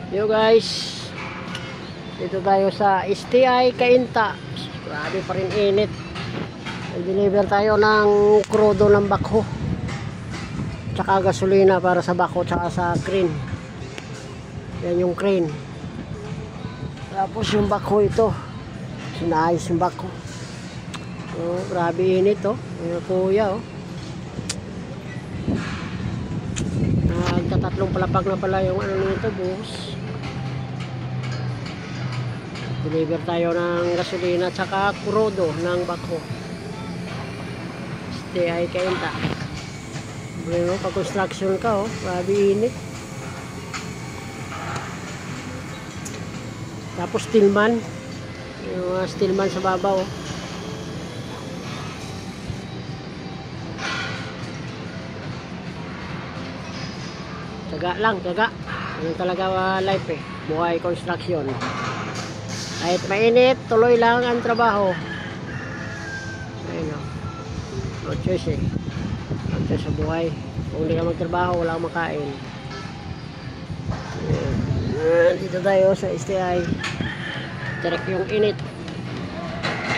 Yo guys, dito tayo sa STI Cainta. Grabe pa rin init. Nag-deliver tayo ng krudo ng bakho, tsaka gasolina para sa bakho tsaka sa crane. Yan yung crane. Tapos yung bakho ito, sinayos yung bakho. Oh, grabe init oh. Yung kuya oh. Nagtatatlong palapag na pala yung ano nito, boss. Deliver tayo ng gasolina tsaka krudo ng bakho. STI Cainta. Bueno, pag construction ka oh, grabe init. Tapos stillman. Yung mga stillman sa babaw oh. Tiyaga lang, tiyaga. Ano talaga life eh. Buhay construction. Kahit mainit, tuloy lang ang trabaho. Ayun o. No choice eh. No choice sa buhay. Kung hindi ka magtrabaho, wala kang makain. Ayan. Dito tayo sa STI. Direct yung init.